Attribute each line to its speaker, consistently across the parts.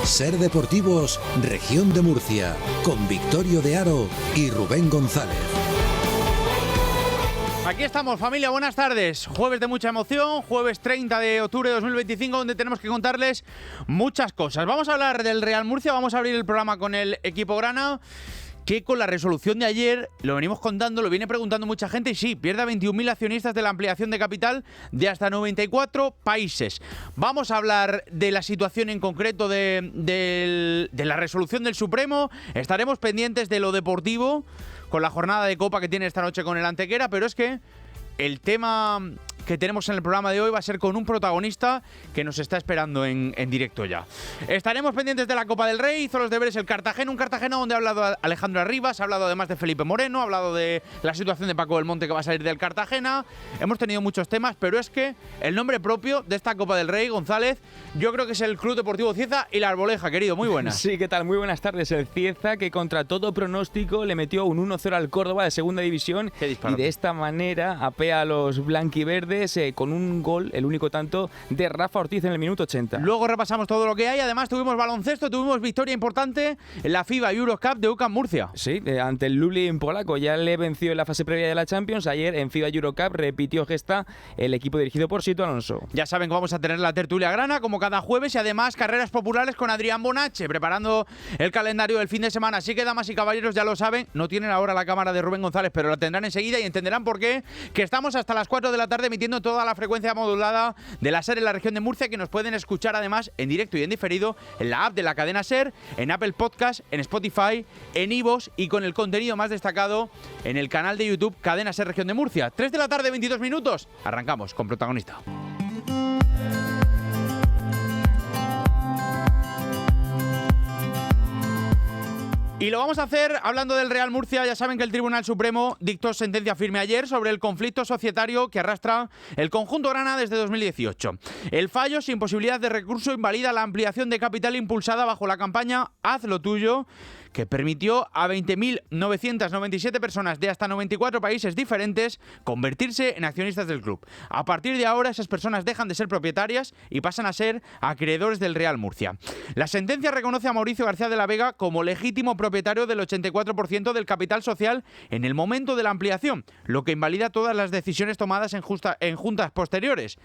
Speaker 1: Ser Deportivos, Región de Murcia, con Victorio de Aro y Rubén González.
Speaker 2: Aquí estamos, familia, buenas tardes. Jueves de mucha emoción, jueves 30 de octubre de 2025, donde tenemos que contarles muchas cosas. Vamos a hablar del Real Murcia, vamos a abrir el programa con el equipo grana, que con la resolución de ayer, lo venimos contando, lo viene preguntando mucha gente, y sí, pierde a 21.000 accionistas de la ampliación de capital de hasta 94 países. Vamos a hablar de la situación en concreto de la resolución del Supremo, estaremos pendientes de lo deportivo, con la jornada de Copa que tiene esta noche con el Antequera, pero es que el tema que tenemos en el programa de hoy va a ser con un protagonista que nos está esperando en directo ya. Estaremos pendientes de la Copa del Rey, hizo los deberes el Cartagena, un Cartagena donde ha hablado Alejandro Arribas, ha hablado además de Felipe Moreno, ha hablado de la situación de Paco del Monte que va a salir del Cartagena. Hemos tenido muchos temas, pero es que el nombre propio de esta Copa del Rey, González, yo creo que es el Club Deportivo Cieza y la Arboleja, querido, muy buenas.
Speaker 3: Sí, ¿qué tal? Muy buenas tardes. El Cieza, que contra todo pronóstico le metió un 1-0 al Córdoba de segunda división, y de esta manera apea a los blanquiverdes con un gol, el único tanto de Rafa Ortiz en el minuto 80.
Speaker 2: Luego repasamos todo lo que hay, además tuvimos baloncesto, tuvimos victoria importante en la FIBA Eurocup de UCAM Murcia.
Speaker 3: Sí, ante el Lublin polaco, ya le venció en la fase previa de la Champions. Ayer en FIBA Eurocup repitió gesta el equipo dirigido por Sito Alonso.
Speaker 2: Ya saben que vamos a tener la tertulia grana como cada jueves, y además carreras populares con Adrián Bonache, preparando el calendario del fin de semana. Así que, damas y caballeros, ya lo saben, no tienen ahora la cámara de Rubén González, pero la tendrán enseguida y entenderán por qué, que estamos hasta las 4 de la tarde emitiendo toda la frecuencia modulada de la SER en la región de Murcia, que nos pueden escuchar además en directo y en diferido en la app de la cadena SER, en Apple Podcast, en Spotify, en iVoox, y con el contenido más destacado en el canal de YouTube Cadena SER Región de Murcia. 3 de la tarde, 22 minutos. Arrancamos con protagonista. Y lo vamos a hacer hablando del Real Murcia. Ya saben que el Tribunal Supremo dictó sentencia firme ayer sobre el conflicto societario que arrastra el conjunto grana desde 2018. El fallo, sin posibilidad de recurso, invalida la ampliación de capital impulsada bajo la campaña Haz lo tuyo, que permitió a 20.997 personas de hasta 94 países diferentes convertirse en accionistas del club. A partir de ahora, esas personas dejan de ser propietarias y pasan a ser acreedores del Real Murcia. La sentencia reconoce a Mauricio García de la Vega como legítimo propietario del 84% del capital social en el momento de la ampliación, lo que invalida todas las decisiones tomadas en juntas posteriores.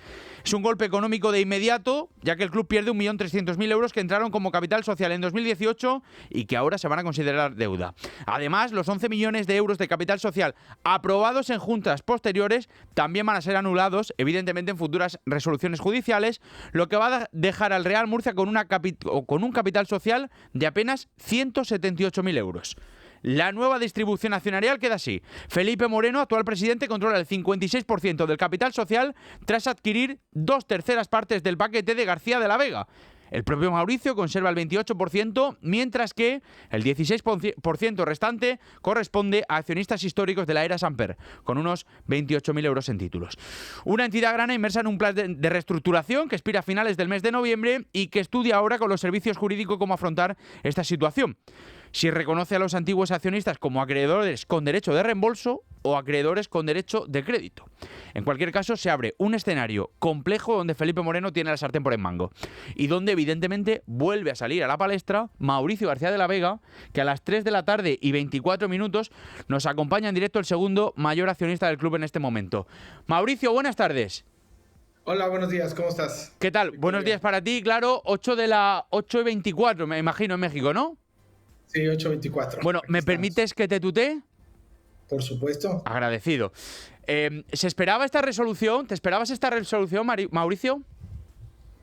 Speaker 2: Es un golpe económico de inmediato, ya que el club pierde 1.300.000 euros que entraron como capital social en 2018 y que ahora se van a considerar deuda. Además, los 11 millones de euros de capital social aprobados en juntas posteriores también van a ser anulados, evidentemente en futuras resoluciones judiciales, lo que va a dejar al Real Murcia con un capital social de apenas 178.000 euros. La nueva distribución accionarial queda así. Felipe Moreno, actual presidente, controla el 56% del capital social tras adquirir 2/3 partes del paquete de García de la Vega. El propio Mauricio conserva el 28%, mientras que el 16% restante corresponde a accionistas históricos de la era Samper, con unos 28.000 euros en títulos. Una entidad grana inmersa en un plan de reestructuración que expira a finales del mes de noviembre y que estudia ahora con los servicios jurídicos cómo afrontar esta situación. Si reconoce a los antiguos accionistas como acreedores con derecho de reembolso o acreedores con derecho de crédito. En cualquier caso, se abre un escenario complejo donde Felipe Moreno tiene la sartén por el mango y donde evidentemente vuelve a salir a la palestra Mauricio García de la Vega, que a las 3 de la tarde y 24 minutos nos acompaña en directo el segundo mayor accionista del club en este momento. Mauricio, buenas tardes.
Speaker 4: Hola, buenos días, ¿cómo estás?
Speaker 2: ¿Qué tal? Buenos días para ti, claro, 8:24, me imagino, en México, ¿no?
Speaker 4: Sí, 8:24.
Speaker 2: Bueno, ¿me permites que te tutee?
Speaker 4: Por supuesto.
Speaker 2: Agradecido. ¿Se esperaba esta resolución? ¿Te esperabas esta resolución, Mauricio?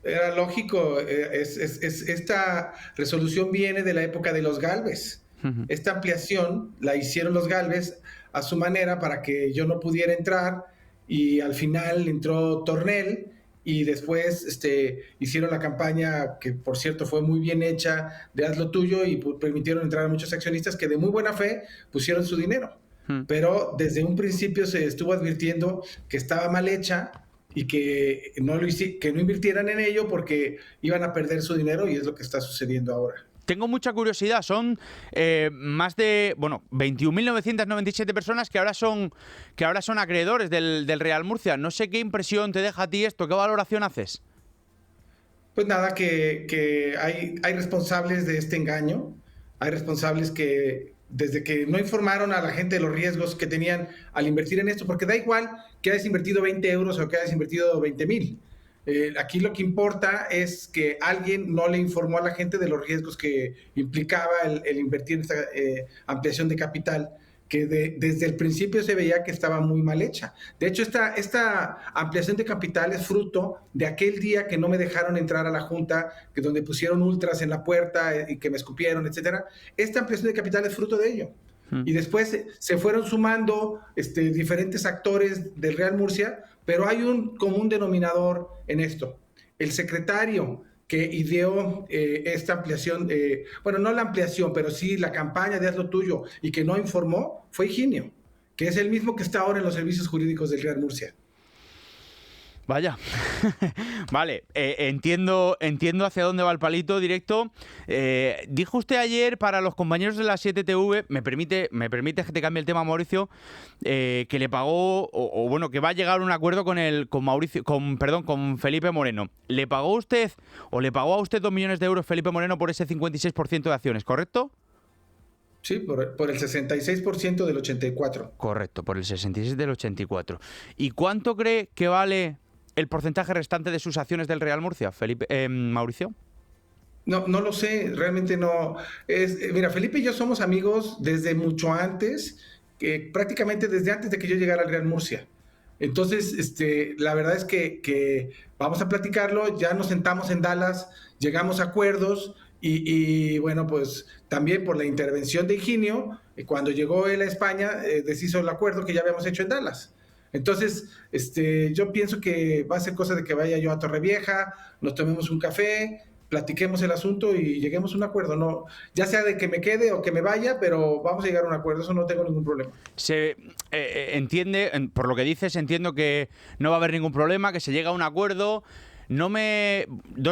Speaker 4: Era lógico. Esta resolución viene de la época de los Gálvez. Esta ampliación la hicieron los Gálvez a su manera para que yo no pudiera entrar, y al final entró Tornel. Y después hicieron la campaña, que por cierto fue muy bien hecha, de Haz lo tuyo, y permitieron entrar a muchos accionistas que de muy buena fe pusieron su dinero. Pero desde un principio se estuvo advirtiendo que estaba mal hecha y que no invirtieran en ello porque iban a perder su dinero, y es lo que está sucediendo ahora.
Speaker 2: Tengo mucha curiosidad, son más de 21.997 personas que ahora son acreedores del Real Murcia. No sé qué impresión te deja a ti esto, ¿qué valoración haces?
Speaker 4: Pues nada, que hay responsables de este engaño, hay responsables que desde que no informaron a la gente de los riesgos que tenían al invertir en esto, porque da igual que hayas invertido 20 euros o que hayas invertido 20,000. Aquí lo que importa es que alguien no le informó a la gente de los riesgos que implicaba el invertir en esta ampliación de capital, que desde el principio se veía que estaba muy mal hecha. De hecho, esta ampliación de capital es fruto de aquel día que no me dejaron entrar a la junta, que donde pusieron ultras en la puerta y que me escupieron, etcétera. Esta ampliación de capital es fruto de ello. Y después se fueron sumando diferentes actores del Real Murcia, pero hay un común denominador en esto. El secretario que ideó esta ampliación, bueno, no la ampliación, pero sí la campaña de Haz lo Tuyo y que no informó, fue Higinio, que es el mismo que está ahora en los servicios jurídicos del Real Murcia.
Speaker 2: Vaya, vale, entiendo hacia dónde va el palito directo. Dijo usted ayer para los compañeros de la 7TV, me permite que te cambie el tema, Mauricio, que le pagó, o bueno, que va a llegar a un acuerdo con Felipe Moreno. ¿Le pagó usted, o le pagó a usted 2 millones de euros Felipe Moreno por ese 56% de acciones, correcto?
Speaker 4: Sí, por el 66% del 84%.
Speaker 2: Correcto, por el 66% del 84%. ¿Y cuánto cree que vale el porcentaje restante de sus acciones del Real Murcia, Mauricio?
Speaker 4: No lo sé, realmente no. Mira, Felipe y yo somos amigos desde mucho antes, prácticamente desde antes de que yo llegara al Real Murcia. Entonces, la verdad es que vamos a platicarlo, ya nos sentamos en Dallas, llegamos a acuerdos y bueno, pues también por la intervención de Higinio, cuando llegó él a España, deshizo el acuerdo que ya habíamos hecho en Dallas. Entonces, yo pienso que va a ser cosa de que vaya yo a Torrevieja, nos tomemos un café, platiquemos el asunto y lleguemos a un acuerdo. No, ya sea de que me quede o que me vaya, pero vamos a llegar a un acuerdo, eso no tengo ningún problema.
Speaker 2: Se entiende, por lo que dices, entiendo que no va a haber ningún problema, que se llega a un acuerdo. 2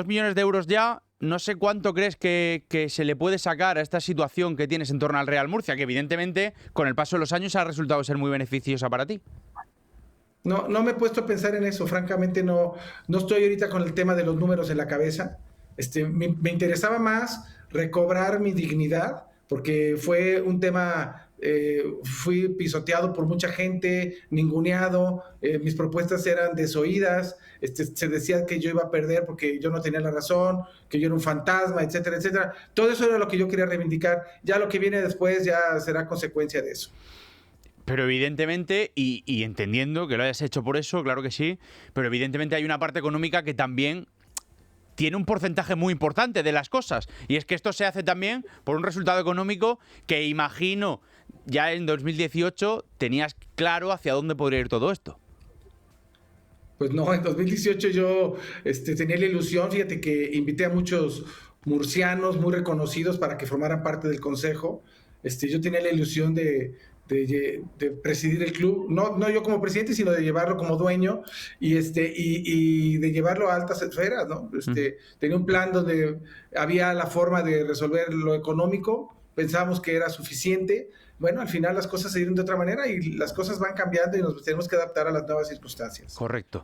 Speaker 2: millones de euros ya, no sé cuánto crees que se le puede sacar a esta situación que tienes en torno al Real Murcia, que evidentemente con el paso de los años ha resultado ser muy beneficiosa para ti.
Speaker 4: No me he puesto a pensar en eso, francamente no estoy ahorita con el tema de los números en la cabeza. Me interesaba más recobrar mi dignidad, porque fue un tema, fui pisoteado por mucha gente, ninguneado, mis propuestas eran desoídas, se decía que yo iba a perder porque yo no tenía la razón, que yo era un fantasma, etcétera, etcétera. Todo eso era lo que yo quería reivindicar, ya lo que viene después ya será consecuencia de eso.
Speaker 2: Pero evidentemente, y entendiendo que lo hayas hecho por eso, claro que sí, pero evidentemente hay una parte económica que también tiene un porcentaje muy importante de las cosas. Y es que esto se hace también por un resultado económico que imagino ya en 2018 tenías claro hacia dónde podría ir todo esto.
Speaker 4: Pues no, en 2018 yo tenía la ilusión, fíjate que invité a muchos murcianos muy reconocidos para que formaran parte del consejo. Yo tenía la ilusión de presidir el club, no yo como presidente, sino de llevarlo como dueño y de llevarlo a altas esferas, ¿no? Tenía un plan donde había la forma de resolver lo económico, pensábamos que era suficiente. Bueno, al final las cosas se dieron de otra manera y las cosas van cambiando y nos tenemos que adaptar a las nuevas circunstancias.
Speaker 2: Correcto.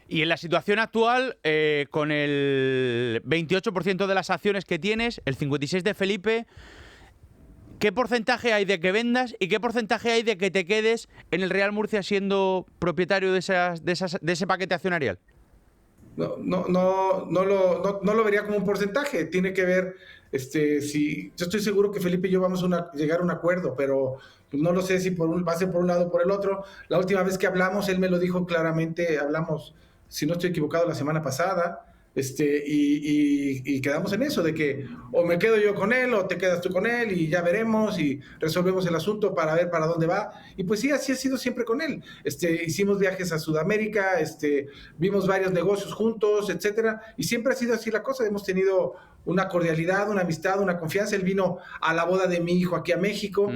Speaker 2: Y en la situación actual, con el 28% de las acciones que tienes, el 56% de Felipe, ¿qué porcentaje hay de que vendas y qué porcentaje hay de que te quedes en el Real Murcia siendo propietario de ese paquete accionarial?
Speaker 4: No lo vería como un porcentaje. Tiene que ver, si yo estoy seguro que Felipe y yo vamos a llegar a un acuerdo, pero no lo sé si va a ser por un lado o por el otro. La última vez que hablamos, él me lo dijo claramente, hablamos, si no estoy equivocado, la semana pasada. Y quedamos en eso, de que o me quedo yo con él o te quedas tú con él y ya veremos y resolvemos el asunto para ver para dónde va. Y pues sí, así ha sido siempre con él. Hicimos viajes a Sudamérica, vimos varios negocios juntos, etcétera, y siempre ha sido así la cosa. Hemos tenido una cordialidad, una amistad, una confianza. Él vino a la boda de mi hijo aquí a México.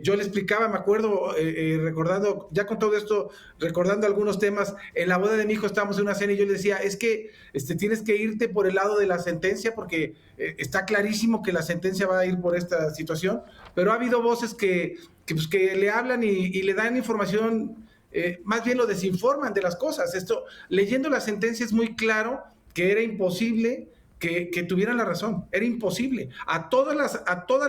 Speaker 4: Yo le explicaba, me acuerdo, recordando, ya con todo esto, recordando algunos temas, en la boda de mi hijo estábamos en una cena y yo le decía, es que tienes que irte por el lado de la sentencia porque está clarísimo que la sentencia va a ir por esta situación, pero ha habido voces que le hablan y le dan información, más bien lo desinforman de las cosas. Leyendo la sentencia es muy claro que era imposible que tuvieran la razón, era imposible. A todas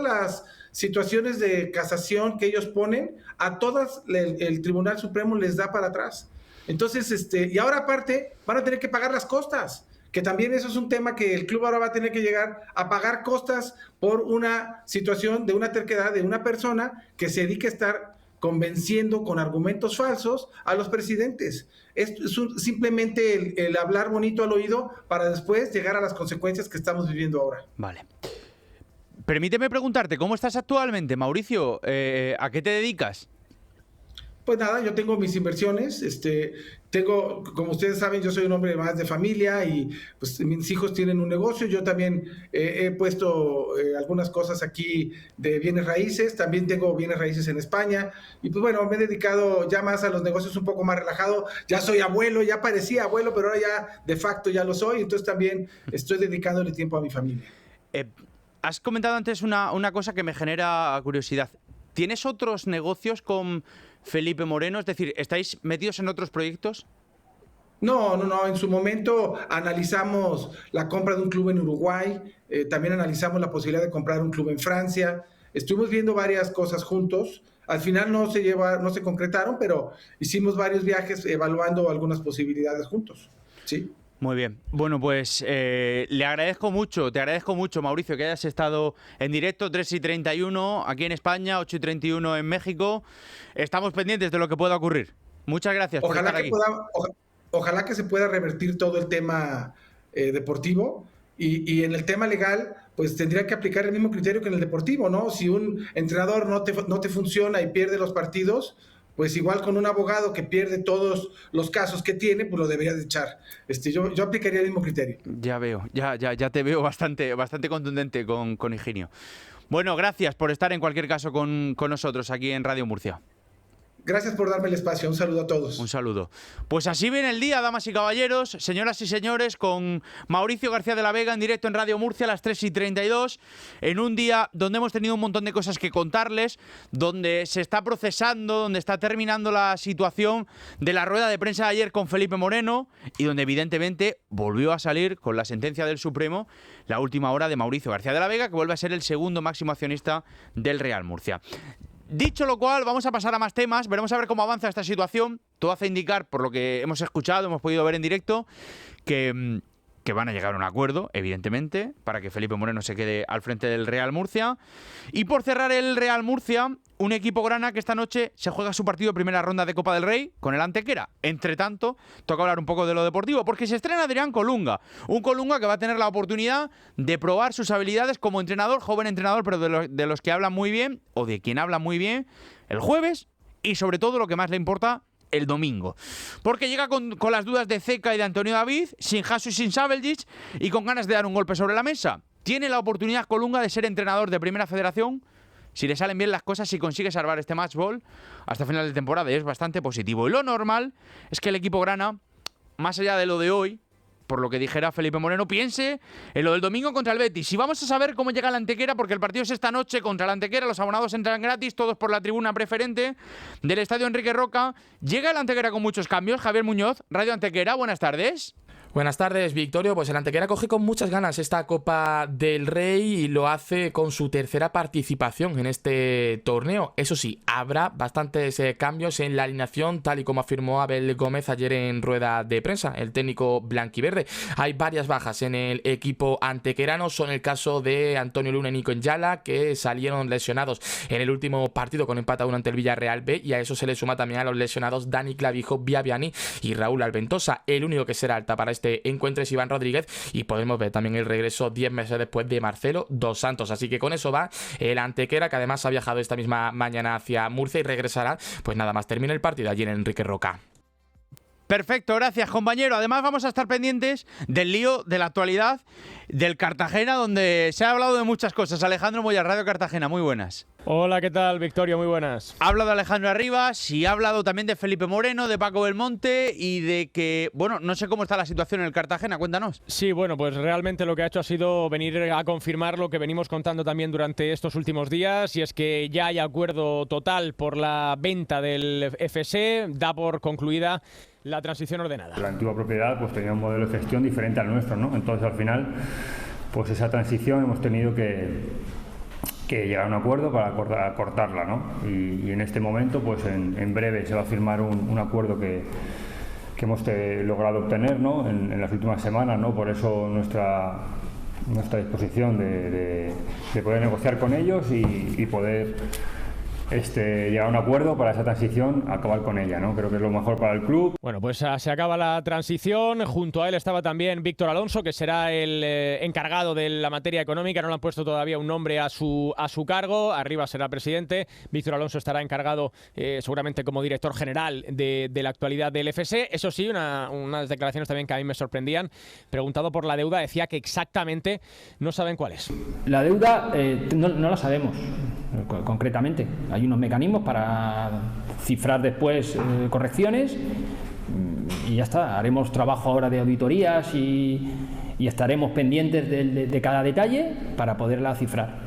Speaker 4: las situaciones de casación que ellos ponen, a todas el Tribunal Supremo les da para atrás. Entonces, y ahora aparte van a tener que pagar las costas, que también eso es un tema que el club ahora va a tener que llegar a pagar costas por una situación de una terquedad de una persona que se dedica a estar convenciendo con argumentos falsos a los presidentes. Es simplemente el hablar bonito al oído para después llegar a las consecuencias que estamos viviendo ahora.
Speaker 2: Vale. Permíteme preguntarte, ¿cómo estás actualmente, Mauricio? ¿A qué te dedicas?
Speaker 4: Pues nada, yo tengo mis inversiones, como ustedes saben, yo soy un hombre más de familia y pues mis hijos tienen un negocio, yo también he puesto algunas cosas aquí de bienes raíces, también tengo bienes raíces en España y pues bueno, me he dedicado ya más a los negocios un poco más relajado, ya soy abuelo, ya parecía abuelo, pero ahora ya de facto ya lo soy, entonces también estoy dedicándole tiempo a mi familia.
Speaker 2: Has comentado antes una cosa que me genera curiosidad. ¿Tienes otros negocios con Felipe Moreno? Es decir, ¿estáis metidos en otros proyectos?
Speaker 4: No. En su momento analizamos la compra de un club en Uruguay, también analizamos la posibilidad de comprar un club en Francia. Estuvimos viendo varias cosas juntos. Al final no se concretaron, pero hicimos varios viajes evaluando algunas posibilidades juntos. Sí.
Speaker 2: Muy bien. Bueno, pues te agradezco mucho, Mauricio, que hayas estado en directo, 3:31 aquí en España, 8:31 en México. Estamos pendientes de lo que pueda ocurrir. Muchas gracias por estar aquí.
Speaker 4: Ojalá que se pueda revertir todo el tema deportivo y en el tema legal, pues tendría que aplicar el mismo criterio que en el deportivo, ¿no? Si un entrenador no te funciona y pierde los partidos, pues igual con un abogado que pierde todos los casos que tiene, pues lo debería de echar. Yo aplicaría el mismo criterio.
Speaker 2: Ya veo, ya te veo bastante contundente con Higinio. Bueno, gracias por estar en cualquier caso con nosotros aquí en Radio Murcia.
Speaker 4: Gracias por darme el espacio. Un saludo a todos.
Speaker 2: Un saludo. Pues así viene el día, damas y caballeros, señoras y señores, con Mauricio García de la Vega en directo en Radio Murcia a las 3:32, en un día donde hemos tenido un montón de cosas que contarles, donde se está procesando, donde está terminando la situación de la rueda de prensa de ayer con Felipe Moreno y donde evidentemente volvió a salir con la sentencia del Supremo la última hora de Mauricio García de la Vega, que vuelve a ser el segundo máximo accionista del Real Murcia. Dicho lo cual, vamos a pasar a más temas, veremos a ver cómo avanza esta situación. Todo hace indicar, por lo que hemos escuchado, hemos podido ver en directo, que van a llegar a un acuerdo, evidentemente, para que Felipe Moreno se quede al frente del Real Murcia. Y por cerrar el Real Murcia, un equipo grana que esta noche se juega su partido de primera ronda de Copa del Rey con el Antequera. Entre tanto, toca hablar un poco de lo deportivo, porque se estrena Adrián Colunga. Un Colunga que va a tener la oportunidad de probar sus habilidades como entrenador, joven entrenador, pero de los que hablan muy bien, o de quien habla muy bien, el jueves, y sobre todo lo que más le importa, el domingo. Porque llega con las dudas de Ceca y de Antonio David, sin Jasu y sin Sabeljic, y con ganas de dar un golpe sobre la mesa. Tiene la oportunidad Colunga de ser entrenador de Primera Federación, si le salen bien las cosas, si consigue salvar este match ball hasta final de temporada, y es bastante positivo. Y lo normal es que el equipo grana, más allá de lo de hoy, por lo que dijera Felipe Moreno, piense en lo del domingo contra el Betis. Y vamos a saber cómo llega la Antequera, porque el partido es esta noche contra la Antequera. Los abonados entran gratis, todos por la tribuna preferente del Estadio Enrique Roca. Llega la Antequera con muchos cambios. Javier Muñoz, Radio Antequera, buenas tardes.
Speaker 5: Buenas tardes, Victorio. Pues el Antequera coge con muchas ganas esta Copa del Rey y lo hace con su tercera participación en este torneo. Eso sí, habrá bastantes cambios en la alineación, tal y como afirmó Abel Gómez ayer en rueda de prensa, el técnico blanquiverde. Hay varias bajas en el equipo antequerano, son el caso de Antonio Luna y Nico Enyala, que salieron lesionados en el último partido con empate a 1 ante el Villarreal B, y a eso se le suma también a los lesionados Dani Clavijo, Biabiani y Raúl Alventosa. El único que será alta para este encuentro es Iván Rodríguez, y podemos ver también el regreso 10 meses después de Marcelo Dos Santos. Así que con eso va el Antequera, que además ha viajado esta misma mañana hacia Murcia y regresará pues nada más termina el partido allí en Enrique Roca.
Speaker 2: Perfecto, gracias, compañero. Además vamos a estar pendientes del lío de la actualidad del Cartagena, donde se ha hablado de muchas cosas. Alejandro Moya, Radio Cartagena, muy buenas.
Speaker 6: Hola, ¿qué tal, Victorio? Muy buenas.
Speaker 2: Ha hablado de Alejandro Arribas y ha hablado también de Felipe Moreno, de Paco Belmonte y de que, bueno, no sé cómo está la situación en el Cartagena, cuéntanos.
Speaker 6: Sí, bueno, pues realmente lo que ha hecho ha sido venir a confirmar lo que venimos contando también durante estos últimos días, y es que ya hay acuerdo total por la venta del FC, da por concluida la transición ordenada.
Speaker 7: La antigua propiedad pues tenía un modelo de gestión diferente al nuestro, ¿no? Entonces al final pues esa transición hemos tenido que llegar a un acuerdo para cortarla, ¿no? Y en este momento pues en breve se va a firmar un acuerdo que hemos logrado obtener, ¿no? en las últimas semanas, ¿no? Por eso nuestra disposición de poder negociar con ellos y poder llegar a un acuerdo para esa transición, acabar con ella, ¿no? Creo que es lo mejor para el club.
Speaker 6: Bueno, pues se acaba la transición. Junto a él estaba también Víctor Alonso, que será el encargado de la materia económica. No le han puesto todavía un nombre a su cargo. Arriba será presidente. Víctor Alonso estará encargado seguramente como director general de la actualidad del FC. Eso sí, unas declaraciones también que a mí me sorprendían. Preguntado por la deuda, decía que exactamente no saben cuál es.
Speaker 8: La deuda no la sabemos concretamente. Hay unos mecanismos para cifrar después correcciones y ya está. Haremos trabajo ahora de auditorías y estaremos pendientes de cada detalle para poderla cifrar.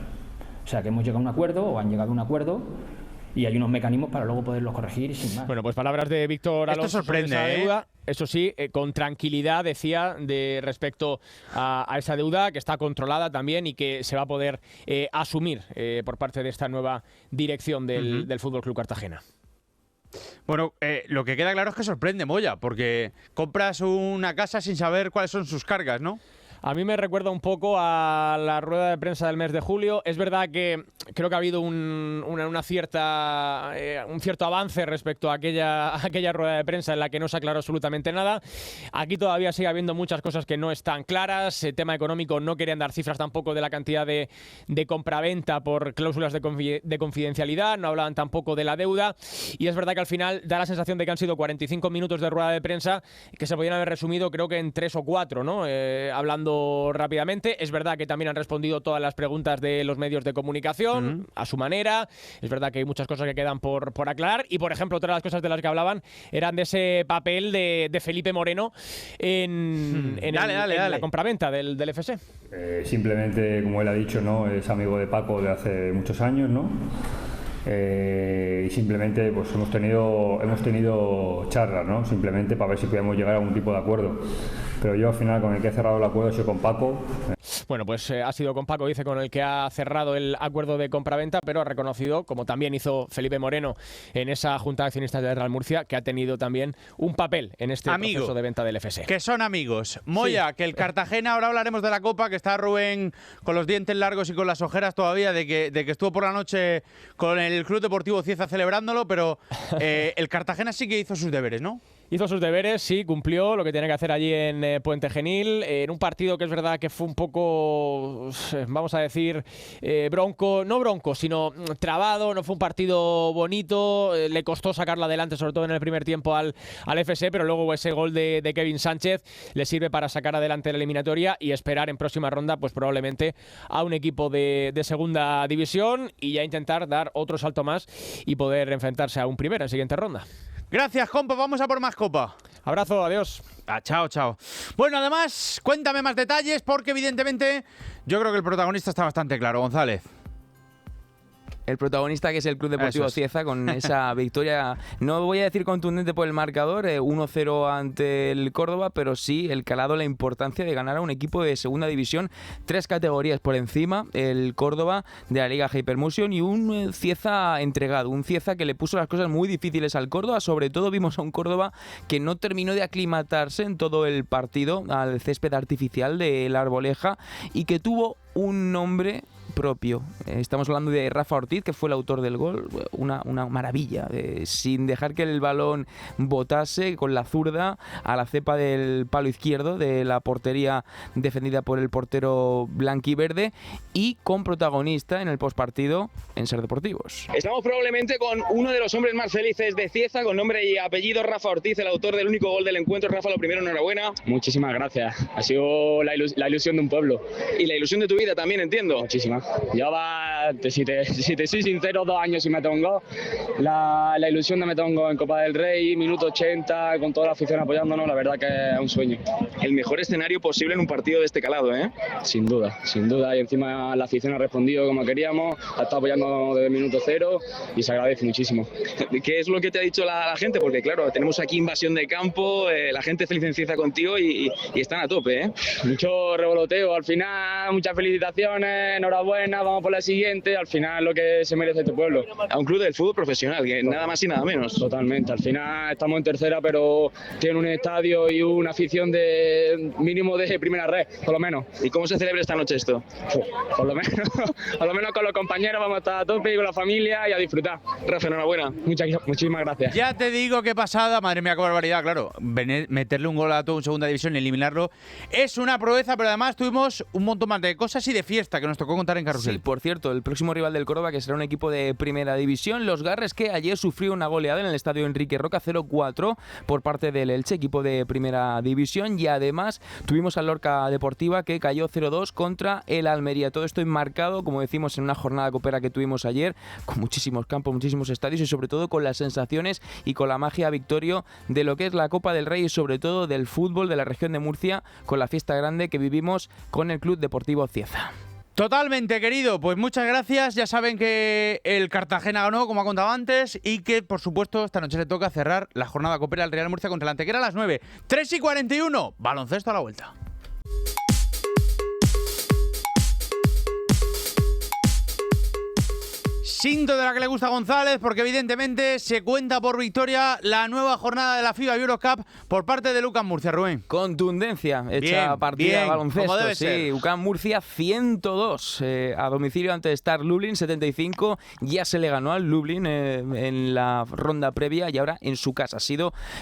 Speaker 8: O sea que hemos llegado a un acuerdo o han llegado a un acuerdo y hay unos mecanismos para luego poderlos corregir y sin más.
Speaker 6: Bueno, pues palabras de Víctor Alonso.
Speaker 2: Esto sorprende,
Speaker 6: sobre esa deuda. Eso sí, con tranquilidad decía respecto a esa deuda que está controlada también y que se va a poder asumir por parte de esta nueva dirección del Fútbol Club Cartagena.
Speaker 2: Bueno, lo que queda claro es que sorprende, Moya, porque compras una casa sin saber cuáles son sus cargas, ¿no?
Speaker 6: A mí me recuerda un poco a la rueda de prensa del mes de julio. Es verdad que creo que ha habido un cierto avance respecto a aquella rueda de prensa en la que no se aclaró absolutamente nada. Aquí todavía sigue habiendo muchas cosas que no están claras. El tema económico, no querían dar cifras tampoco de la cantidad de compraventa por cláusulas de confidencialidad. No hablaban tampoco de la deuda. Y es verdad que al final da la sensación de que han sido 45 minutos de rueda de prensa que se podían haber resumido creo que en 3 o 4, ¿no? Hablando rápidamente. Es verdad que también han respondido todas las preguntas de los medios de comunicación a su manera. Es verdad que hay muchas cosas que quedan por aclarar y, por ejemplo, otra de las cosas de las que hablaban eran de ese papel de Felipe Moreno en la compraventa del FC.
Speaker 7: Simplemente, como él ha dicho, ¿no? Es amigo de Paco de hace muchos años, ¿no? Y simplemente pues hemos tenido charlas, ¿no? Simplemente para ver si podíamos llegar a algún tipo de acuerdo. Pero yo al final con el que he cerrado el acuerdo he sido con Paco.
Speaker 6: Bueno, pues ha sido con Paco, dice, con el que ha cerrado el acuerdo de compraventa, pero ha reconocido, como también hizo Felipe Moreno en esa junta de accionistas de Real Murcia, que ha tenido también un papel en este proceso de venta del FC.
Speaker 2: Que son amigos. Moya, sí. Que el Cartagena, ahora hablaremos de la Copa, que está Rubén con los dientes largos y con las ojeras todavía de que estuvo por la noche con el Club Deportivo Cieza celebrándolo, pero el Cartagena sí que hizo sus deberes, ¿no?
Speaker 6: Hizo sus deberes, sí, cumplió lo que tenía que hacer allí en Puente Genil, en un partido que es verdad que fue un poco, vamos a decir, no bronco, sino trabado. No fue un partido bonito, le costó sacarlo adelante, sobre todo en el primer tiempo al FC, pero luego ese gol de Kevin Sánchez le sirve para sacar adelante la eliminatoria y esperar en próxima ronda pues probablemente a un equipo de segunda división y ya intentar dar otro salto más y poder enfrentarse a un primera en siguiente ronda.
Speaker 2: Gracias, compa. Vamos a por más Copa.
Speaker 6: Abrazo, adiós.
Speaker 2: Chao, chao. Bueno, además, cuéntame más detalles porque evidentemente yo creo que el protagonista está bastante claro, González.
Speaker 3: El protagonista, que es el Club Deportivo Cieza, con esa victoria, no voy a decir contundente por el marcador, 1-0 ante el Córdoba, pero sí el calado, la importancia de ganar a un equipo de segunda división, 3 categorías por encima, el Córdoba de la Liga Hypermotion, y un Cieza entregado, un Cieza que le puso las cosas muy difíciles al Córdoba. Sobre todo vimos a un Córdoba que no terminó de aclimatarse en todo el partido al césped artificial de la Arboleja y que tuvo un nombre propio. Estamos hablando de Rafa Ortiz, que fue el autor del gol, una maravilla, sin dejar que el balón botase con la zurda a la cepa del palo izquierdo de la portería defendida por el portero blanquiverde, y con protagonista en el postpartido en Ser Deportivos.
Speaker 9: Estamos probablemente con uno de los hombres más felices de Cieza, con nombre y apellido Rafa Ortiz, el autor del único gol del encuentro. Rafa, lo primero, enhorabuena.
Speaker 10: Muchísimas gracias. Ha sido la ilusión de un pueblo.
Speaker 9: Y la ilusión de tu vida también, entiendo.
Speaker 10: Muchísimas.
Speaker 9: llevaba, si te soy sincero, 2 años sin meter un gol. La ilusión de meter un gol en Copa del Rey, minuto 80, con toda la afición apoyándonos, la verdad que es un sueño.
Speaker 10: El mejor escenario posible en un partido de este calado, ¿eh?
Speaker 9: Sin duda, y encima la afición ha respondido como queríamos, ha estado apoyándonos desde el minuto 0 y se agradece muchísimo.
Speaker 10: ¿Qué es lo que te ha dicho la gente? Porque claro, tenemos aquí invasión de campo, la gente feliz en Cieza contigo y están a tope, ¿eh?
Speaker 9: Mucho revoloteo, al final muchas felicitaciones, enhorabuena, vamos por la siguiente, al final lo que se merece este pueblo.
Speaker 10: A un club del fútbol profesional, que nada más y nada menos.
Speaker 9: Totalmente, al final estamos en tercera, pero tiene un estadio y una afición de mínimo de primera red, por lo menos.
Speaker 10: ¿Y cómo se celebra esta noche esto?
Speaker 9: Por lo menos con los compañeros vamos a estar a tope y con la familia y a disfrutar.
Speaker 10: Rafa, enhorabuena.
Speaker 9: Muchísimas gracias.
Speaker 2: Ya te digo qué pasada, madre mía, qué barbaridad, claro. Meterle un gol a todo en segunda división y eliminarlo es una proeza, pero además tuvimos un montón más de cosas y de fiesta que nos tocó contar en Carrusel.
Speaker 3: Sí, por cierto, el próximo rival del Córdoba, que será un equipo de primera división, los Garres, que ayer sufrió una goleada en el estadio Enrique Roca 0-4 por parte del Elche, equipo de primera división, y además tuvimos al Lorca Deportiva, que cayó 0-2 contra el Almería. Todo esto enmarcado, como decimos, en una jornada copera que tuvimos ayer, con muchísimos campos, muchísimos estadios y sobre todo con las sensaciones y con la magia, Victorio, de lo que es la Copa del Rey y sobre todo del fútbol de la región de Murcia, con la fiesta grande que vivimos con el Club Deportivo Cieza.
Speaker 2: Totalmente, querido. Pues muchas gracias. Ya saben que el Cartagena ganó, como ha contado antes, y que, por supuesto, esta noche le toca cerrar la jornada copera al Real Murcia contra el Antequera a las 9. 3:41. Baloncesto a la vuelta. Cinto de la que le gusta a González, porque evidentemente se cuenta por victoria la nueva jornada de la FIBA Eurocup por parte de UCAM Murcia, Rubén.
Speaker 3: Contundencia, hecha partida de baloncesto.
Speaker 2: Como debe ser.
Speaker 3: UCAM Murcia 102 a domicilio ante Star Lublin 75. Ya se le ganó al Lublin en la ronda previa y ahora en su casa.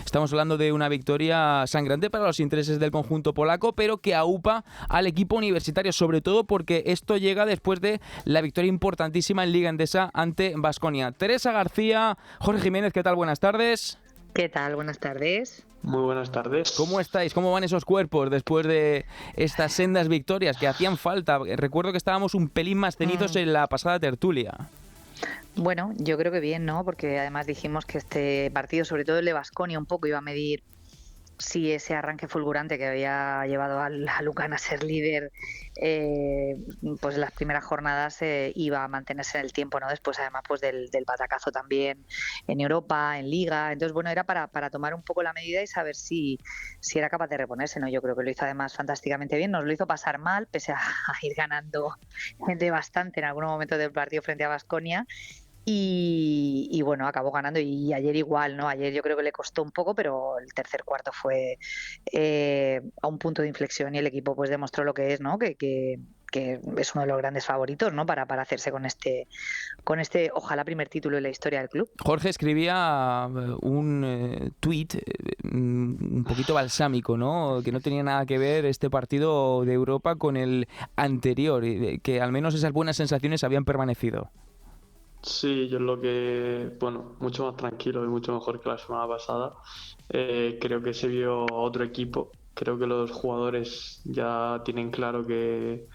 Speaker 3: Estamos hablando de una victoria sangrante para los intereses del conjunto polaco, pero que aupa al equipo universitario, sobre todo porque esto llega después de la victoria importantísima en Liga Endesa ante Baskonia. Teresa García, Jorge Jiménez, ¿qué tal? Buenas tardes.
Speaker 11: ¿Qué tal? Buenas tardes.
Speaker 12: Muy buenas tardes.
Speaker 3: ¿Cómo estáis? ¿Cómo van esos cuerpos después de estas sendas victorias que hacían falta? Recuerdo que estábamos un pelín más cenidos en la pasada tertulia.
Speaker 11: Bueno, yo creo que bien, ¿no? Porque además dijimos que este partido, sobre todo el de Baskonia, un poco iba a medir si ese arranque fulgurante que había llevado a UCAM a ser líder pues en las primeras jornadas iba a mantenerse en el tiempo, ¿no? Después además pues del batacazo también en Europa, en Liga. Entonces bueno, era para tomar un poco la medida y saber si era capaz de reponerse, ¿no? Yo creo que lo hizo además fantásticamente bien, nos lo hizo pasar mal pese a ir ganando de bastante en algún momento del partido frente a Baskonia. Y bueno, acabó ganando y ayer igual, ¿no? Ayer yo creo que le costó un poco, pero el tercer cuarto fue a un punto de inflexión y el equipo pues demostró lo que es, ¿no? Que es uno de los grandes favoritos, ¿no? Para hacerse con este ojalá primer título en la historia del club.
Speaker 3: Jorge escribía un tuit un poquito balsámico, ¿no? Que no tenía nada que ver este partido de Europa con el anterior, que al menos esas buenas sensaciones habían permanecido.
Speaker 12: Sí, yo es lo que, bueno, mucho más tranquilo y mucho mejor que la semana pasada. Creo que se vio otro equipo. Creo que los jugadores ya tienen claro que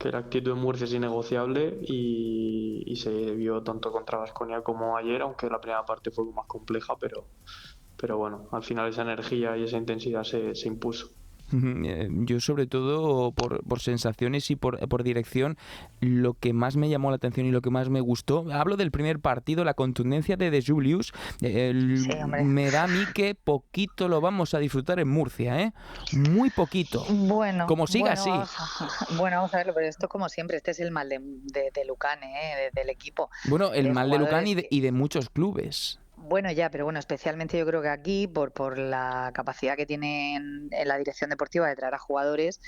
Speaker 12: la actitud de Murcia es innegociable y se vio tanto contra Baskonia como ayer, aunque la primera parte fue más compleja, pero bueno, al final esa energía y esa intensidad se impuso.
Speaker 3: Yo sobre todo por sensaciones y por dirección, lo que más me llamó la atención y lo que más me gustó, hablo del primer partido, la contundencia de Julius. Me da a mí que poquito lo vamos a disfrutar en Murcia, ¿eh? Muy poquito.
Speaker 11: Bueno,
Speaker 3: como siga así.
Speaker 11: Vamos a verlo, pero esto como siempre, este es el mal de UCAM, del equipo.
Speaker 3: Bueno, el mal de UCAM y de muchos clubes.
Speaker 11: Bueno, ya, pero bueno, especialmente yo creo que aquí, por la capacidad que tienen en la dirección deportiva de traer a jugadores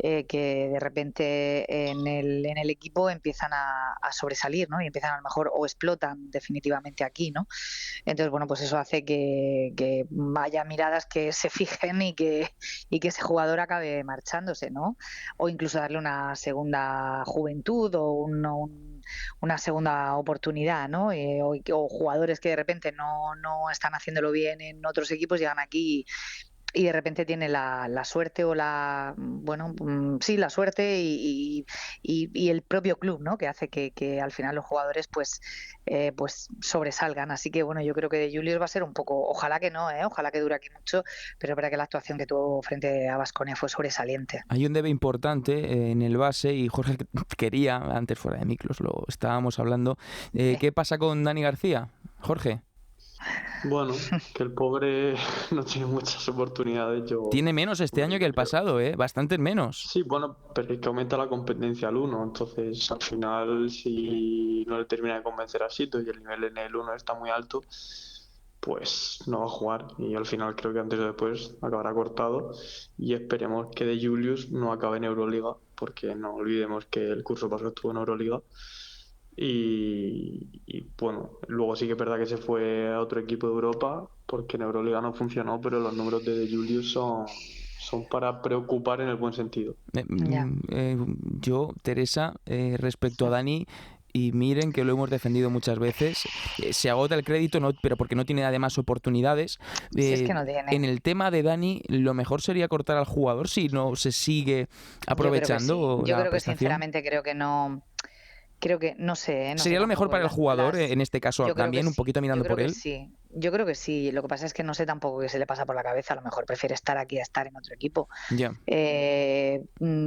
Speaker 11: que de repente en el equipo empiezan a sobresalir, ¿no? Y empiezan a lo mejor o explotan definitivamente aquí, ¿no? Entonces, bueno, pues eso hace que haya miradas que se fijen y que ese jugador acabe marchándose, ¿no? O incluso darle una segunda juventud o una segunda oportunidad, ¿no? O jugadores que de repente no están haciéndolo bien en otros equipos llegan aquí y de repente tiene la suerte o sí, la suerte y el propio club, ¿no? Que hace que al final los jugadores pues sobresalgan. Así que bueno, yo creo que de Julius va a ser un poco, ojalá que no, ojalá que dure aquí mucho, pero es verdad que la actuación que tuvo frente a Baskonia fue sobresaliente.
Speaker 3: Hay un debe importante en el base y Jorge quería, antes fuera de micros lo estábamos hablando, ¿qué pasa con Dani García, Jorge?
Speaker 12: Bueno, que el pobre no tiene muchas oportunidades.
Speaker 3: Tiene menos este año que el pasado, bastante menos.
Speaker 12: Sí, bueno, pero es que aumenta la competencia al 1, entonces al final si no le termina de convencer a Sito y el nivel en el 1 está muy alto, pues no va a jugar y al final creo que antes o después acabará cortado y esperemos que de Julius no acabe en Euroliga, porque no olvidemos que el curso pasado estuvo en Euroliga. Y bueno, luego sí que es verdad que se fue a otro equipo de Europa porque en Euroliga no funcionó, pero los números de Julius son para preocupar en el buen sentido.
Speaker 3: Yo, Teresa, respecto a Dani, y miren que lo hemos defendido muchas veces, se agota el crédito, pero porque no tiene además oportunidades.
Speaker 11: Si es que no tiene.
Speaker 3: En el tema de Dani, lo mejor sería cortar al jugador si no se sigue aprovechando.
Speaker 11: Yo creo que sinceramente creo que no. Creo que, no sé.
Speaker 3: ¿Sería lo mejor para el jugador en este caso también, un poquito mirando por él?
Speaker 11: Sí, yo creo que sí. Lo que pasa es que no sé tampoco qué se le pasa por la cabeza. A lo mejor prefiere estar aquí a estar en otro equipo.
Speaker 3: Ya.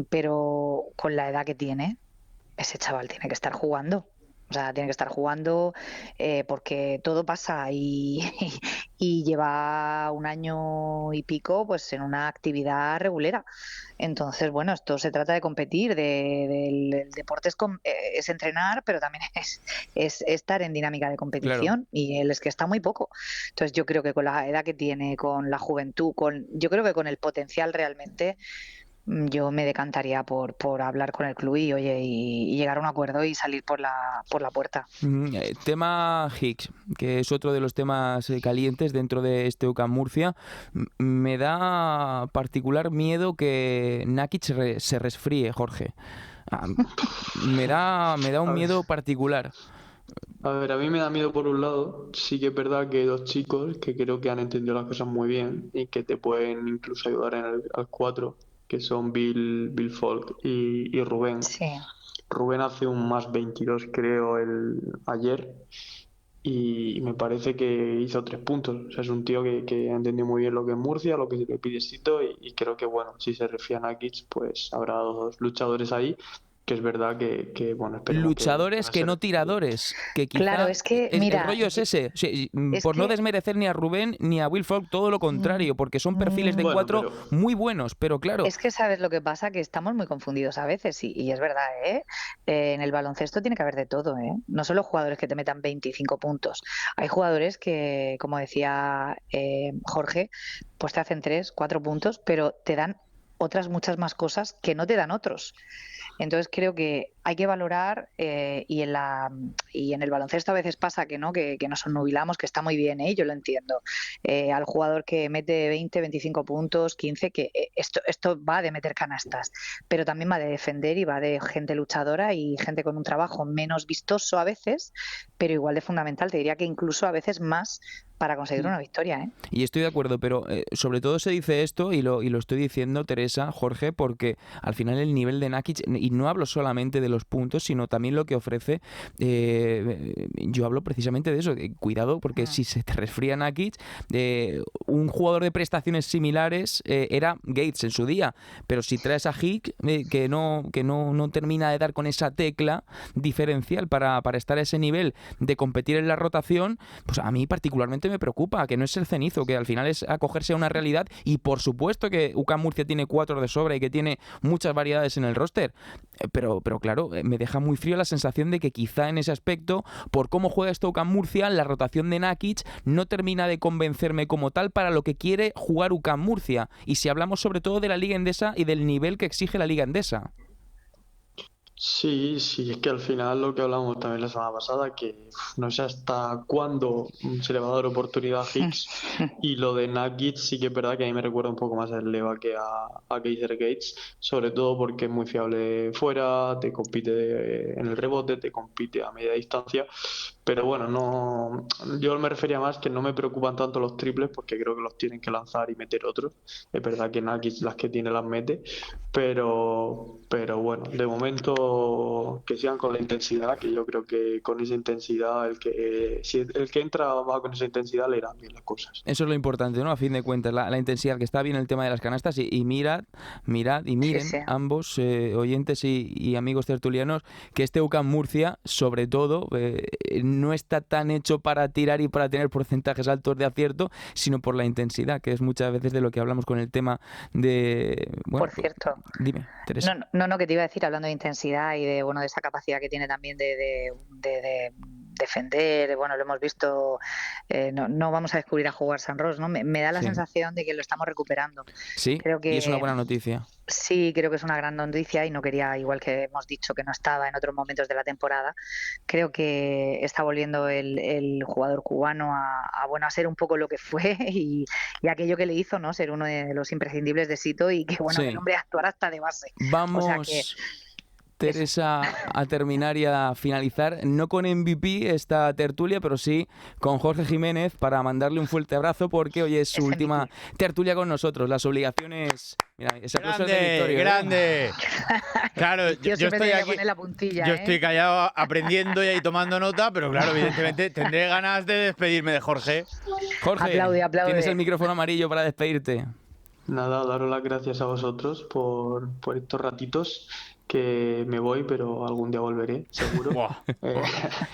Speaker 11: Pero con la edad que tiene, ese chaval tiene que estar jugando. O sea, tiene que estar jugando porque todo pasa y lleva 1 año y pico pues en una actividad regulera. Entonces, bueno, esto se trata de competir, el deporte es entrenar, pero también es estar en dinámica de competición. Claro. Y él es que está muy poco. Entonces yo creo que con la edad que tiene, con la juventud, yo creo que con el potencial realmente, yo me decantaría por hablar con el club y llegar a un acuerdo y salir por la puerta.
Speaker 3: Tema Higgs, que es otro de los temas calientes dentro de este UCAM Murcia. Me da particular miedo que Nakic se resfríe, Jorge. Me da un miedo particular.
Speaker 12: A ver, a mí me da miedo por un lado. Sí que es verdad que hay 2 chicos que creo que han entendido las cosas muy bien y que te pueden incluso ayudar al 4, que son Bill Folk y Rubén.
Speaker 11: Sí.
Speaker 12: Rubén hace un más 22 creo ayer y me parece que hizo 3 puntos. O sea, es un tío que ha entendido muy bien lo que es Murcia, lo que se le pide Sito y creo que bueno, si se refiere a Nakic, pues habrá 2 luchadores ahí. Que es verdad que bueno,
Speaker 3: luchadores que no tiradores, que quizá
Speaker 11: claro, es que mira,
Speaker 3: el rollo es ese, o sea, por no desmerecer ni a Rubén ni a Will Folk, todo lo contrario, porque son perfiles de 4 muy buenos, pero claro.
Speaker 11: Es que sabes lo que pasa, que estamos muy confundidos a veces y es verdad, en el baloncesto tiene que haber de todo, no solo jugadores que te metan 25 puntos, hay jugadores que, como decía Jorge, pues te hacen 3, 4 puntos, pero te dan otras muchas más cosas que no te dan otros. Entonces creo que hay que valorar y en el baloncesto a veces pasa que nos nubilamos, que está muy bien, yo lo entiendo. Al jugador que mete 20, 25 puntos, 15, que esto va de meter canastas, pero también va de defender y va de gente luchadora y gente con un trabajo menos vistoso a veces, pero igual de fundamental, te diría que incluso a veces más para conseguir una victoria.
Speaker 3: Y estoy de acuerdo, pero sobre todo se dice esto y lo estoy diciendo, Teresa, Jorge, porque al final el nivel de Nakic, y no hablo solamente de los puntos, sino también lo que ofrece, yo hablo precisamente de eso, cuidado, porque si se te resfría Nakic, un jugador de prestaciones similares era Gates en su día, pero si traes a Higgs, que no termina de dar con esa tecla diferencial para estar a ese nivel de competir en la rotación, pues a mí particularmente me preocupa, que no es el cenizo, que al final es acogerse a una realidad, y por supuesto que UCAM Murcia tiene 4 de sobra y que tiene muchas variedades en el roster, pero claro, me deja muy frío la sensación de que quizá en ese aspecto, por cómo juega esto UCAM Murcia, la rotación de Nakic no termina de convencerme como tal para lo que quiere jugar UCAM Murcia, y si hablamos sobre todo de la Liga Endesa y del nivel que exige la Liga Endesa.
Speaker 12: Sí, es que al final lo que hablamos también la semana pasada, que no sé hasta cuándo se le va a dar oportunidad a Higgs, y lo de Nakic sí que es verdad que a mí me recuerda un poco más a Leva que a Kaiser Gates, sobre todo porque es muy fiable fuera, te compite en el rebote, te compite a media distancia, Pero bueno, no, yo me refería más que no me preocupan tanto los triples porque creo que los tienen que lanzar y meter otros. Es verdad que Naki las que tiene las mete, pero bueno, de momento que sigan con la intensidad, que yo creo que con esa intensidad si el que entra va con esa intensidad le irán bien las cosas.
Speaker 3: Eso es lo importante, ¿no? A fin de cuentas, la intensidad, que está bien el tema de las canastas y mirad y miren
Speaker 11: Sí.
Speaker 3: ambos oyentes y amigos tertulianos que este UCAM Murcia, sobre todo, no está tan hecho para tirar y para tener porcentajes altos de acierto, sino por la intensidad, que es muchas veces de lo que hablamos con el tema de... Bueno,
Speaker 11: por cierto,
Speaker 3: dime, Teresa.
Speaker 11: no, que te iba a decir, hablando de intensidad y de esa capacidad que tiene también de defender, bueno, lo hemos visto, no vamos a descubrir a jugar San Ros, ¿no? Me da la sensación de que lo estamos recuperando.
Speaker 3: Sí,
Speaker 11: creo que,
Speaker 3: y es una buena noticia.
Speaker 11: Sí, creo que es una gran noticia y no quería, igual que hemos dicho que no estaba en otros momentos de la temporada, creo que está volviendo el jugador cubano a ser un poco lo que fue y aquello que le hizo, ¿no? Ser uno de los imprescindibles de Sito y que, bueno, el hombre actuar hasta de base.
Speaker 3: Vamos...
Speaker 11: O sea que...
Speaker 3: Teresa, a terminar y a finalizar, no con MVP esta tertulia, pero sí con Jorge Jiménez, para mandarle un fuerte abrazo porque hoy es su última tertulia con nosotros. Las obligaciones... Mira, ese aplauso es de Victorio,
Speaker 2: ¡Grande! Claro, yo estoy aquí,
Speaker 11: la puntilla,
Speaker 2: yo estoy callado aprendiendo y ahí tomando nota, pero claro, evidentemente tendré ganas de despedirme de Jorge.
Speaker 3: Jorge,
Speaker 11: aplaude.
Speaker 3: tienes el micrófono amarillo para despedirte.
Speaker 12: Nada, daros las gracias a vosotros por estos ratitos, que me voy, pero algún día volveré, seguro.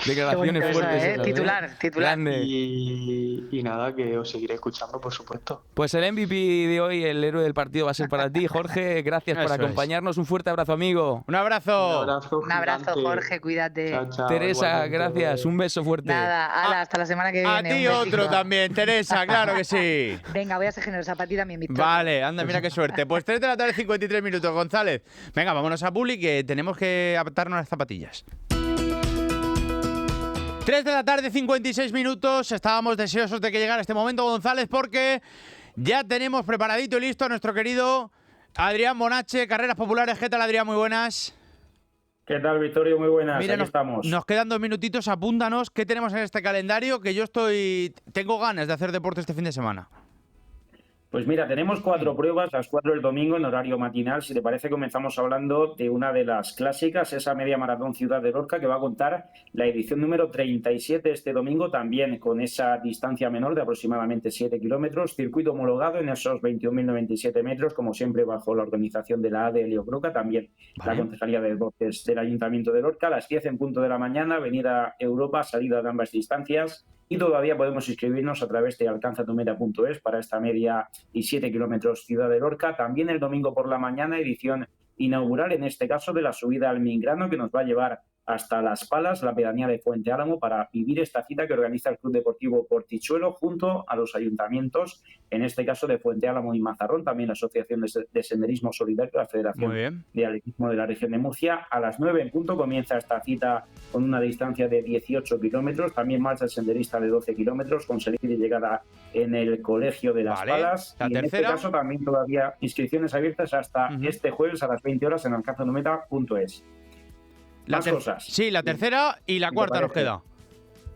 Speaker 3: Declaraciones fuertes.
Speaker 11: Titular.
Speaker 3: Grande.
Speaker 12: Y nada, que os seguiré escuchando, por supuesto.
Speaker 3: Pues el MVP de hoy, el héroe del partido, va a ser para ti, Jorge. Gracias por acompañarnos. Un fuerte abrazo, amigo.
Speaker 2: Un abrazo.
Speaker 11: Un abrazo, Jorge, cuídate.
Speaker 12: Chao, chao,
Speaker 3: Teresa,
Speaker 12: igualmente.
Speaker 3: Gracias. Un beso fuerte.
Speaker 11: Nada, hasta la semana que viene.
Speaker 2: A ti otro también, Teresa, claro que sí.
Speaker 11: Venga, voy a ser generosa para ti también, Victoria.
Speaker 2: Vale, anda, mira qué suerte. Pues 3 de la tarde, 53 minutos, González. Venga, vámonos a Publi, que tenemos que adaptarnos las zapatillas. 3 de la tarde, 56 minutos. Estábamos deseosos de que llegara este momento, González, porque ya tenemos preparadito y listo a nuestro querido Adrián Bonache, Carreras Populares. ¿Qué tal, Adrián? Muy buenas.
Speaker 13: ¿Qué tal, Victorio? Muy buenas.
Speaker 2: Mira,
Speaker 13: aquí estamos.
Speaker 2: Nos quedan 2 minutitos. Apúntanos qué tenemos en este calendario, que tengo ganas de hacer deporte este fin de semana.
Speaker 13: Pues mira, tenemos 4 pruebas, las 4 del domingo en horario matinal. Si te parece, comenzamos hablando de una de las clásicas, esa media maratón Ciudad de Lorca, que va a contar la edición número 37 este domingo, también con esa distancia menor de aproximadamente 7 kilómetros, circuito homologado en esos 21.097 metros, como siempre bajo la organización de la AD Helio Croca, también la Concejalía de Deportes del Ayuntamiento de Lorca, a las 10 en punto de la mañana, Avenida Europa, salida de ambas distancias. Y todavía podemos inscribirnos a través de alcanzatumeta.es para esta media y 7 kilómetros Ciudad de Lorca. También el domingo por la mañana, edición inaugural, en este caso de la subida al Mingrano, que nos va a llevar hasta Las Palas, la pedanía de Fuente Álamo, para vivir esta cita que organiza el Club Deportivo Portichuelo junto a los ayuntamientos, en este caso de Fuente Álamo y Mazarrón, también la Asociación de Senderismo Solidario, la Federación de Atletismo de la Región de Murcia. A las 9 en punto comienza esta cita con una distancia de 18 kilómetros, también marcha el senderista de 12 kilómetros, con salida y llegada en el Colegio de Las Palas.
Speaker 2: La
Speaker 13: y
Speaker 2: tercera.
Speaker 13: En este caso también todavía inscripciones abiertas hasta este jueves a las 20 horas en alcanzatumeta.es. Más cosas.
Speaker 2: Sí, la tercera y la cuarta nos queda.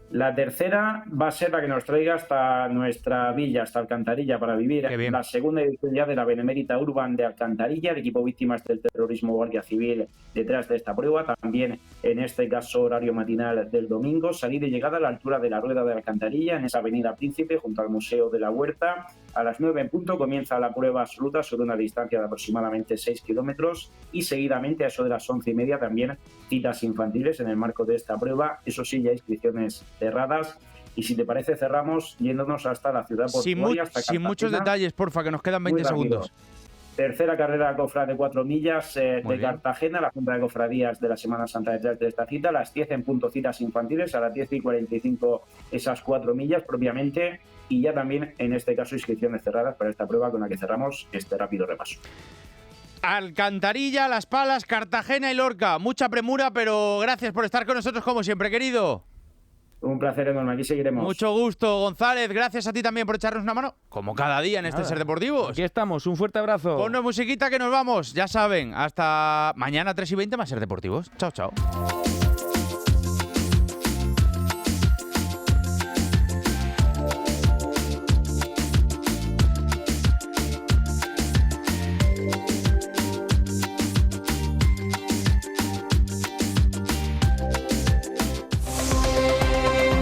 Speaker 13: La tercera va a ser la que nos traiga hasta nuestra villa, hasta Alcantarilla, para vivir la segunda edición ya de la Benemérita Urban de Alcantarilla, el equipo víctimas del terrorismo Guardia Civil detrás de esta prueba. También, en este caso, horario matinal del domingo, salida y llegada a la altura de la Rueda de Alcantarilla, en esa avenida Príncipe, junto al Museo de la Huerta. A las 9 en punto comienza la prueba absoluta sobre una distancia de aproximadamente 6 kilómetros y seguidamente a eso de las 11:30 también citas infantiles en el marco de esta prueba. Eso sí, ya inscripciones cerradas. Y si te parece, cerramos yéndonos hasta la ciudad portuaria.
Speaker 2: Sin muchos detalles, porfa, que nos quedan 20 segundos.
Speaker 13: Tercera carrera cofrade de 4 millas de Cartagena, la Junta de Cofradías de la Semana Santa detrás de esta cita. A las 10 en punto citas infantiles, a las 10:45 esas 4 millas propiamente. Y ya también, en este caso, inscripciones cerradas para esta prueba con la que cerramos este rápido repaso.
Speaker 2: Alcantarilla, Las Palas, Cartagena y Lorca. Mucha premura, pero gracias por estar con nosotros como siempre, querido.
Speaker 13: Un placer enorme, aquí seguiremos.
Speaker 2: Mucho gusto, González. Gracias a ti también por echarnos una mano, como cada día en este Ser Deportivos.
Speaker 3: Aquí estamos, un fuerte abrazo.
Speaker 2: Ponnos musiquita que nos vamos, ya saben. Hasta mañana 3:20 más Ser Deportivos. Chao, chao.